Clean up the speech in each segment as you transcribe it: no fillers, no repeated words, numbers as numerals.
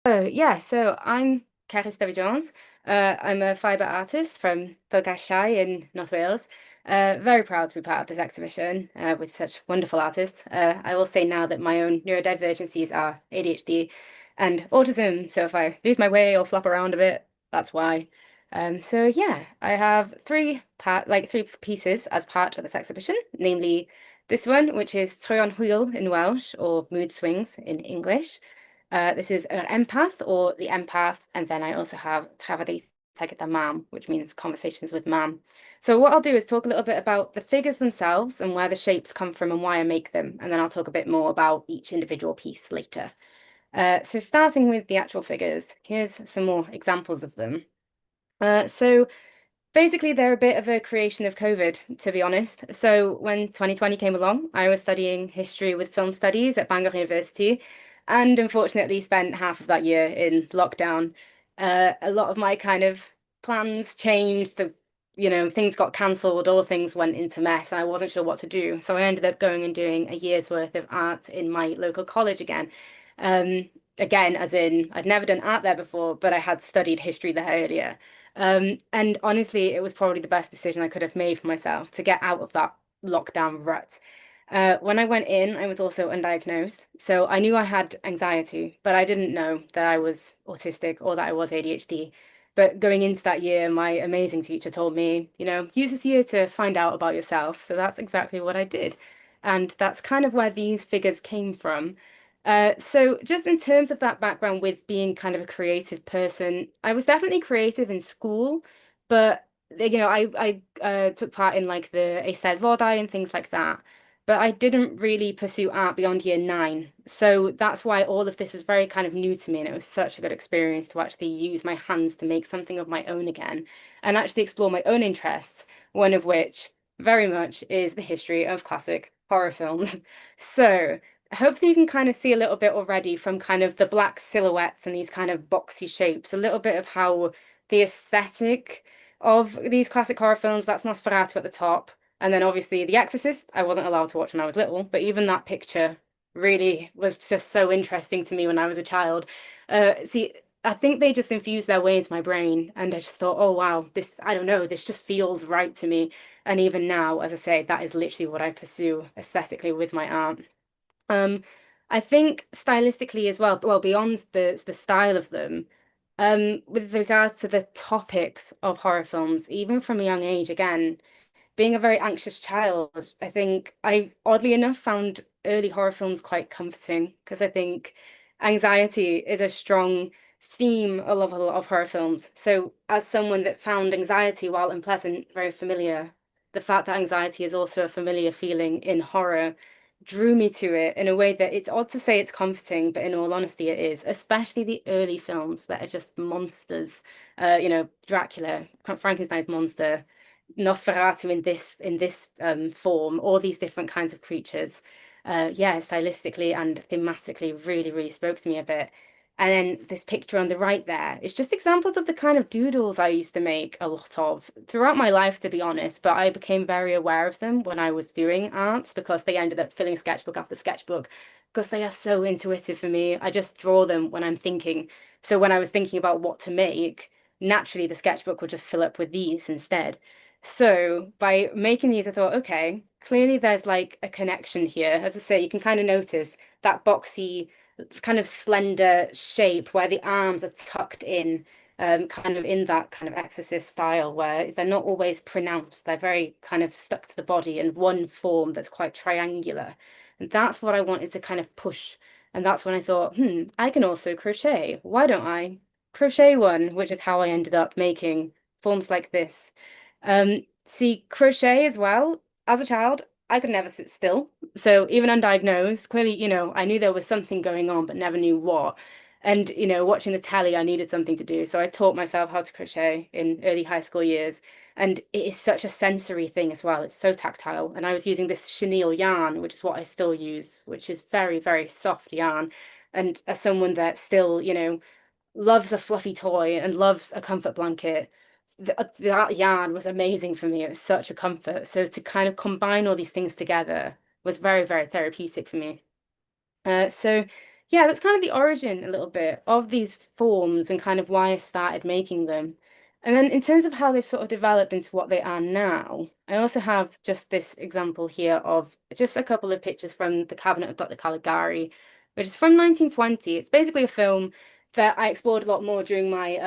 So I'm Ceris Dyfi Jones. I'm a fibre artist from Dolgellau in North Wales. Very proud to be part of this exhibition with such wonderful artists. I will say now that my own neurodivergencies are ADHD and autism. So if I lose my way or flop around a bit, that's why. I have three pieces as part of this exhibition, namely this one, which is Troion Hwyl in Welsh or Mood Swings in English. This is an empath or the empath, and then I also have Trafodaethau gyda mam, which means conversations with mam. So what I'll do is talk a little bit about the figures themselves and where the shapes come from and why I make them, and then I'll talk a bit more about each individual piece later. So starting with the actual figures, here's some more examples of them. So basically, they're a bit of a creation of COVID, to be honest. So when 2020 came along, I was studying history with film studies at Bangor University, and unfortunately spent half of that year in lockdown. A lot of my kind of plans changed. Things got cancelled or things went into mess, and I wasn't sure what to do. So I ended up going and doing a year's worth of art in my local college again. Again, as in, I'd never done art there before, but I had studied history there earlier. And honestly, it was probably the best decision I could have made for myself to get out of that lockdown rut. When I went in, I was also undiagnosed. So I knew I had anxiety, but I didn't know that I was autistic or that I was ADHD. But going into that year, my amazing teacher told me, use this year to find out about yourself. So that's exactly what I did. And that's kind of where these figures came from. So just in terms of that background with being kind of a creative person, I was definitely creative in school, but I took part in like the Eisteddfodau and things like that. But I didn't really pursue art beyond year nine. So that's why all of this was very kind of new to me. And it was such a good experience to actually use my hands to make something of my own again and actually explore my own interests, one of which very much is the history of classic horror films. So hopefully you can kind of see a little bit already from kind of the black silhouettes and these kind of boxy shapes, a little bit of how the aesthetic of these classic horror films, that's Nosferatu at the top. And then obviously The Exorcist, I wasn't allowed to watch when I was little, but even that picture really was just so interesting to me when I was a child. I think they just infused their way into my brain, and I just thought, oh wow, I don't know, this just feels right to me. And even now, as I say, that is literally what I pursue aesthetically with my art. Um, I think stylistically as well, beyond the style of them, with regards to the topics of horror films, even from a young age, again, being a very anxious child, I think I oddly enough found early horror films quite comforting because I think anxiety is a strong theme of a lot of horror films. So as someone that found anxiety, while unpleasant, very familiar, the fact that anxiety is also a familiar feeling in horror drew me to it in a way that it's odd to say it's comforting, but in all honesty, it is, especially the early films that are just monsters. Dracula, Frankenstein's monster, Nosferatu in this form, all these different kinds of creatures. Yeah, stylistically and thematically really, really spoke to me a bit. And then this picture on the right there, it's just examples of the kind of doodles I used to make a lot of throughout my life, to be honest. But I became very aware of them when I was doing arts because they ended up filling sketchbook after sketchbook because they are so intuitive for me. I just draw them when I'm thinking. So when I was thinking about what to make, naturally the sketchbook would just fill up with these instead. So by making these, I thought, okay, clearly there's like a connection here. As I say, you can kind of notice that boxy, kind of slender shape where the arms are tucked in, kind of in that kind of exorcist style where they're not always pronounced. They're very kind of stuck to the body in one form that's quite triangular. And that's what I wanted to kind of push. And that's when I thought, I can also crochet. Why don't I crochet one? Which is how I ended up making forms like this. See, crochet as well. As a child, I could never sit still. So even undiagnosed, clearly, I knew there was something going on, but never knew what. And, watching the telly, I needed something to do. So I taught myself how to crochet in early high school years. And it is such a sensory thing as well. It's so tactile. And I was using this chenille yarn, which is what I still use, which is very, very soft yarn. And as someone that still, loves a fluffy toy and loves a comfort blanket, that yarn was amazing for me. It was such a comfort. So to kind of combine all these things together was very, very therapeutic for me. So yeah, that's kind of the origin a little bit of these forms and kind of why I started making them. And then in terms of how they've sort of developed into what they are now, I also have just this example here of just a couple of pictures from the Cabinet of Dr. Caligari, which is from 1920. It's basically a film that I explored a lot more during my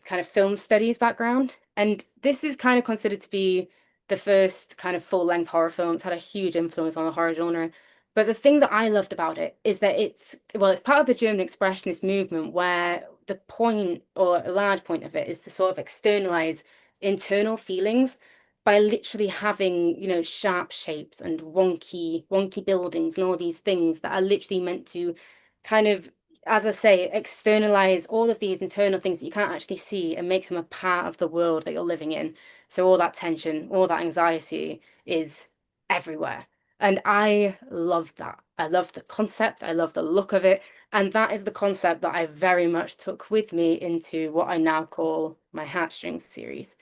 kind of film studies background. And this is kind of considered to be the first kind of full-length horror film. It's had a huge influence on the horror genre. But the thing that I loved about it is that it's part of the German expressionist movement where the point or a large point of it is to sort of externalize internal feelings by literally having, sharp shapes and wonky buildings and all these things that are literally meant to kind of, as I say, externalize all of these internal things that you can't actually see and make them a part of the world that you're living in. So all that tension, all that anxiety is everywhere. And I love that. I love the concept. I love the look of it. And that is the concept that I very much took with me into what I now call my Heartstrings series.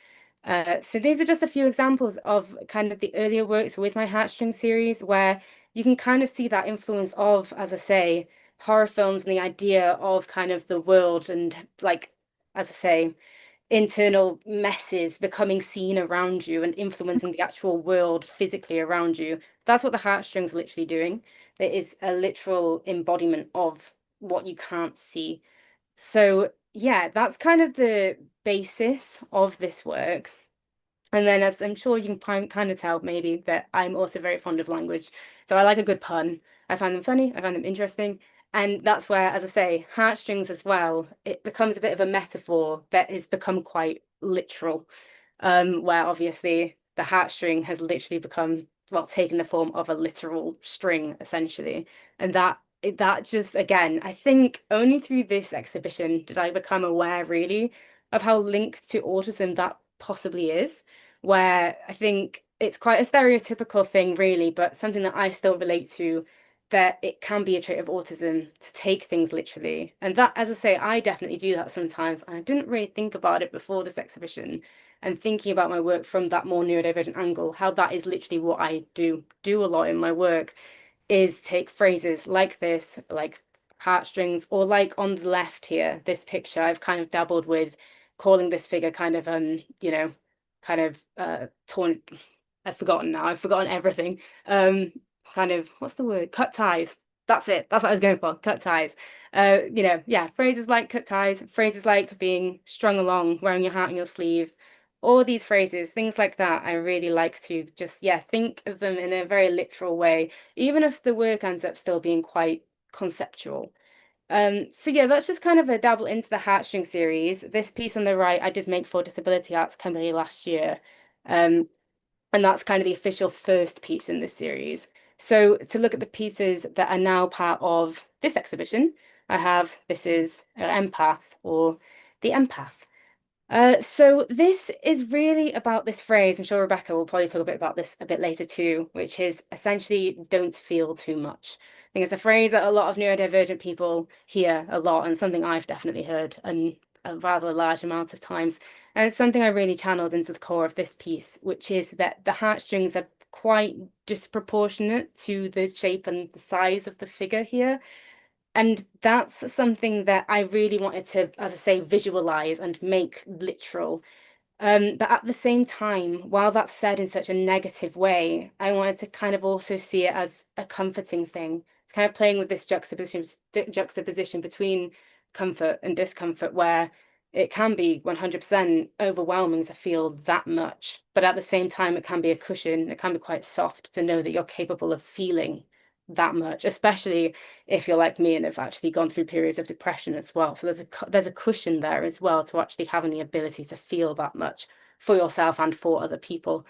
So these are just a few examples of kind of the earlier works with my Heartstrings series where you can kind of see that influence of, as I say, horror films and the idea of kind of the world and like, as I say, internal messes becoming seen around you and influencing the actual world physically around you. That's what the heartstrings are literally doing. It is a literal embodiment of what you can't see. So, yeah, that's kind of the basis of this work. And then, as I'm sure you can kind of tell, maybe that I'm also very fond of language. So I like a good pun. I find them funny, I find them interesting. And that's where, as I say, heartstrings as well, it becomes a bit of a metaphor that has become quite literal, where obviously the heartstring has literally become, well, taken the form of a literal string, essentially. And that just, again, I think only through this exhibition did I become aware, really, of how linked to autism that possibly is, where I think it's quite a stereotypical thing, really, but something that I still relate to, that it can be a trait of autism to take things literally. And that, as I say, I definitely do that sometimes. And I didn't really think about it before this exhibition and thinking about my work from that more neurodivergent angle, how that is literally what I do a lot in my work, is take phrases like this, like heartstrings, or like on the left here, this picture, I've kind of dabbled with calling this figure kind of kind of torn. I've forgotten now. I've forgotten everything. Kind of what's the word? Cut ties. That's it. That's what I was going for. Cut ties. Yeah, phrases like cut ties, phrases like being strung along, wearing your heart on your sleeve, all these phrases, things like that. I really like to just, yeah, think of them in a very literal way, even if the work ends up still being quite conceptual. So yeah, that's just kind of a dabble into the Heartstring series. This piece on the right, I did make for Disability Arts Cymru last year. Um, and that's kind of the official first piece in this series. So to look at the pieces that are now part of this exhibition, this is an empath or the empath. So this is really about this phrase. I'm sure Rebecca will probably talk a bit about this a bit later too, which is essentially don't feel too much. I think it's a phrase that a lot of neurodivergent people hear a lot and something I've definitely heard and a rather large amount of times. And it's something I really channeled into the core of this piece, which is that the heartstrings are quite disproportionate to the shape and the size of the figure here. And that's something that I really wanted to, as I say, visualize and make literal. But at the same time, while that's said in such a negative way, I wanted to kind of also see it as a comforting thing. It's kind of playing with this juxtaposition between comfort and discomfort, where it can be 100% overwhelming to feel that much, but at the same time, it can be a cushion. It can be quite soft to know that you're capable of feeling that much, especially if you're like me and have actually gone through periods of depression as well. So there's a cushion there as well to actually having the ability to feel that much for yourself and for other people.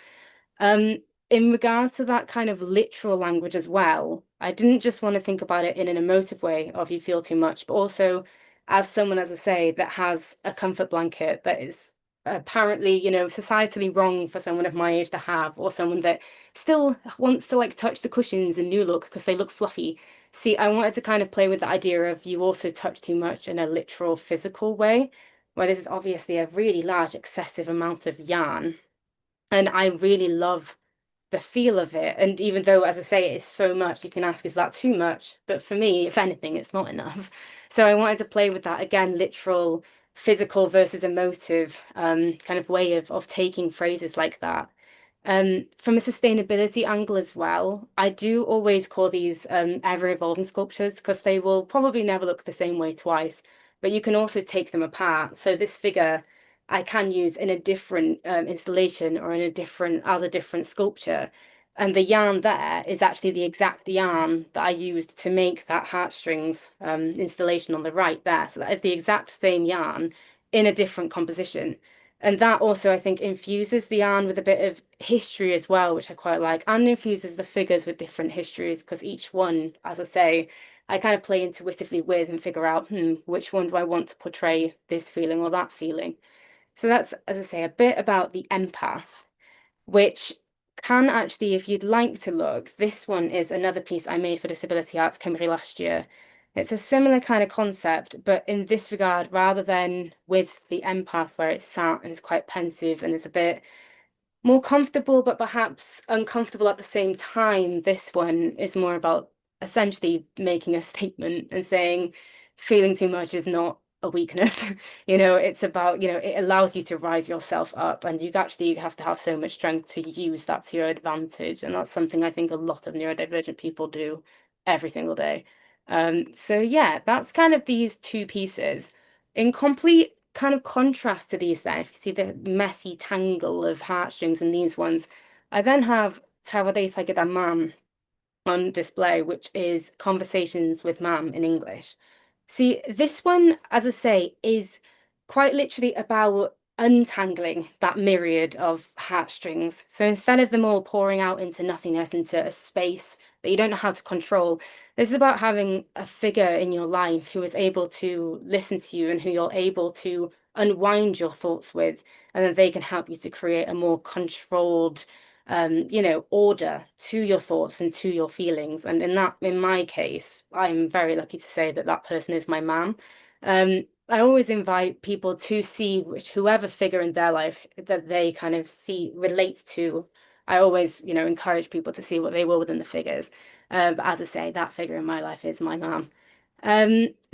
Um, in regards to that kind of literal language as well, I didn't just want to think about it in an emotive way of you feel too much, but also as someone, as I say, that has a comfort blanket that is apparently, societally wrong for someone of my age to have, or someone that still wants to like touch the cushions and new look because they look fluffy. See, I wanted to kind of play with the idea of you also touch too much in a literal physical way, where this is obviously a really large excessive amount of yarn. And I really love the feel of it. And even though, as I say, it's so much, you can ask, is that too much? But for me, if anything, it's not enough. So I wanted to play with that again, literal, physical versus emotive kind of way of taking phrases like that. From a sustainability angle as well, I do always call these ever-evolving sculptures because they will probably never look the same way twice, but you can also take them apart. So this figure I can use in a different installation or in a different as a different sculpture. And the yarn there is actually the exact yarn that I used to make that heartstrings installation on the right there. So that is the exact same yarn in a different composition. And that also, I think, infuses the yarn with a bit of history as well, which I quite like, and infuses the figures with different histories because each one, as I say, I kind of play intuitively with and figure out, which one do I want to portray this feeling or that feeling. So that's, as I say, a bit about the empath, which can actually, if you'd like to look, this one is another piece I made for Disability Arts Cymru last year. It's a similar kind of concept, but in this regard, rather than with the empath where it's sat and it's quite pensive and it's a bit more comfortable, but perhaps uncomfortable at the same time, this one is more about essentially making a statement and saying feeling too much is not a weakness. It's about, it allows you to rise yourself up, and you actually have to have so much strength to use that to your advantage. And that's something I think a lot of neurodivergent people do every single day. So yeah, that's kind of these two pieces in complete kind of contrast to these then. If you see the messy tangle of heartstrings in these ones, I then have Trafodaethau gyda Mam on display, which is Conversations with Mam in English. See, this one, as I say, is quite literally about untangling that myriad of heartstrings. So instead of them all pouring out into nothingness, into a space that you don't know how to control, this is about having a figure in your life who is able to listen to you and who you're able to unwind your thoughts with, and then they can help you to create a more controlled order to your thoughts and to your feelings. And in my case, I'm very lucky to say that that person is my mum. I always invite people to see whoever figure in their life that they kind of relate to. I always, encourage people to see what they will within the figures. But as I say, that figure in my life is my mum.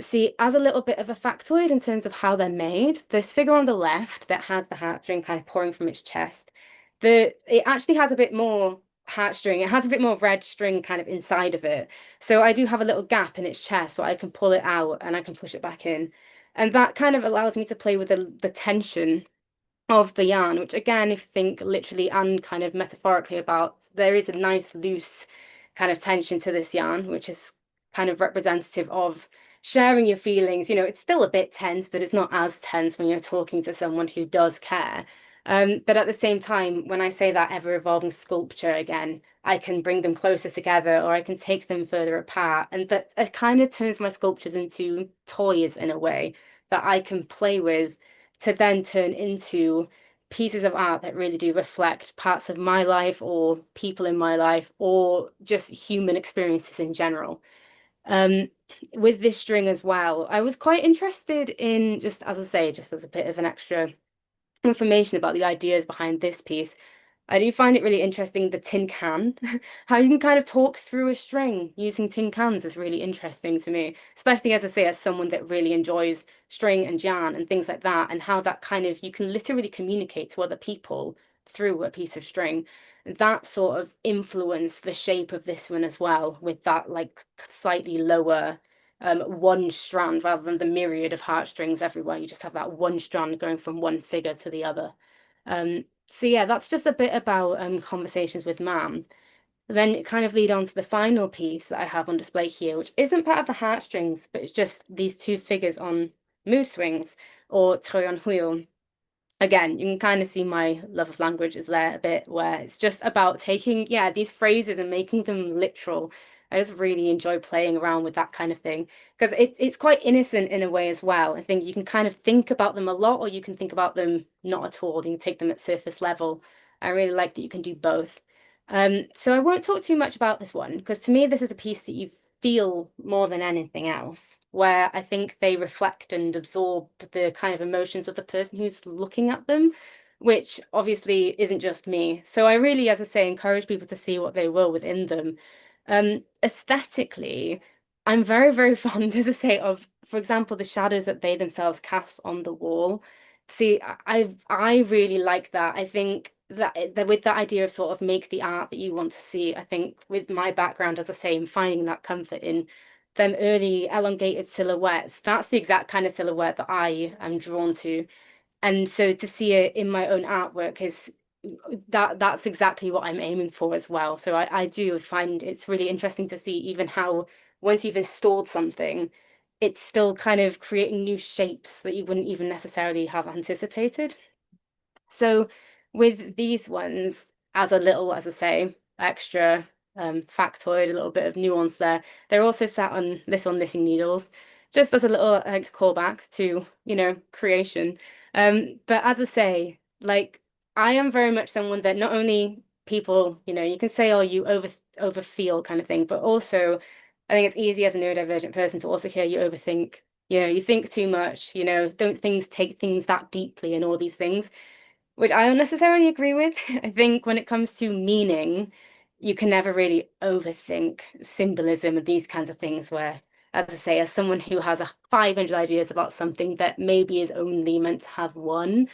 See, as a little bit of a factoid in terms of how they're made, this figure on the left that has the heartstring kind of pouring from its chest, it actually has a bit more heartstring. It has a bit more red string kind of inside of it. So I do have a little gap in its chest so I can pull it out and I can push it back in. And that kind of allows me to play with the tension of the yarn, which again, if you think literally and kind of metaphorically about, there is a nice loose kind of tension to this yarn, which is kind of representative of sharing your feelings. It's still a bit tense, but it's not as tense when you're talking to someone who does care. But at the same time, when I say that ever-evolving sculpture again, I can bring them closer together or I can take them further apart. And that it kind of turns my sculptures into toys in a way that I can play with to then turn into pieces of art that really do reflect parts of my life or people in my life or just human experiences in general. Um, with this string as well, I was quite interested in, just as I say, just as a bit of an extra information about the ideas behind this piece. I do find it really interesting, the tin can. How you can kind of talk through a string using tin cans is really interesting to me, especially as I say, as someone that really enjoys string and yarn and things like that, and how that kind of, you can literally communicate to other people through a piece of string. That sort of influenced the shape of this one as well, with that like slightly lower one strand rather than the myriad of heartstrings everywhere. You just have that one strand going from one figure to the other. So yeah, that's just a bit about conversations with Mam. Then it kind of lead on to the final piece that I have on display here, which isn't part of the heartstrings, but it's just these two figures on mood swings or troion hwyl. Again, you can kind of see my love of language is there a bit, where it's just about taking, yeah, these phrases and making them literal. I just really enjoy playing around with that kind of thing because it's quite innocent in a way as well. I think you can kind of think about them a lot, or you can think about them not at all. You can take them at surface level. I really like that you can do both. So I won't talk too much about this one because to me, this is a piece that you feel more than anything else, where I think they reflect and absorb the kind of emotions of the person who's looking at them. which obviously isn't just me. So I really, as I say, encourage people to see what they will within them. Aesthetically, I'm very, very fond, as I say, of, for example, the shadows that they themselves cast on the wall. See, I really like that. I think that with that idea of sort of make the art that you want to see, I think with my background, as I say, in finding that comfort in them early elongated silhouettes, that's the exact kind of silhouette that I am drawn to. And so to see it in my own artwork is that's exactly what I'm aiming for as well. So I do find it's really interesting to see even how once you've installed something, it's still kind of creating new shapes that you wouldn't even necessarily have anticipated. So with these ones, as a little, as I say, extra factoid, a little bit of nuance there, they're also sat on little knitting needles, just as a little like callback to, creation. But as I say, like I am very much someone that not only people, you can say, oh, you overfeel kind of thing, but also I think it's easy as a neurodivergent person to also hear you overthink. You think too much, don't things take things that deeply and all these things which I don't necessarily agree with. I think when it comes to meaning, you can never really overthink symbolism and these kinds of things where, as I say, as someone who has 500 ideas about something that maybe is only meant to have one,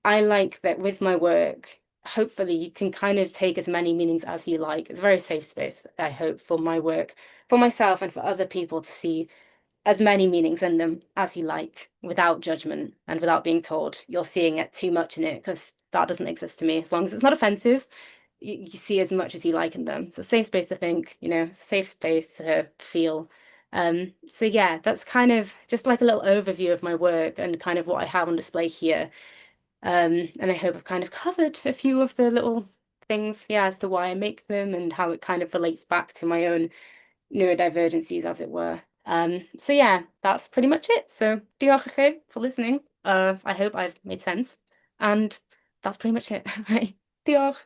I like that with my work, hopefully you can kind of take as many meanings as you like. It's a very safe space, I hope, for my work, for myself and for other people to see as many meanings in them as you like without judgment and without being told you're seeing it too much in it because that doesn't exist to me. As long as it's not offensive, you see as much as you like in them. It's a safe space to think, safe space to feel. So yeah, that's kind of just like a little overview of my work and kind of what I have on display here. And I hope I've kind of covered a few of the little things, yeah, as to why I make them and how it kind of relates back to my own neurodivergencies, as it were. So yeah, that's pretty much it. So diolch i chi for listening. I hope I've made sense. And that's pretty much it. Right. Diolch.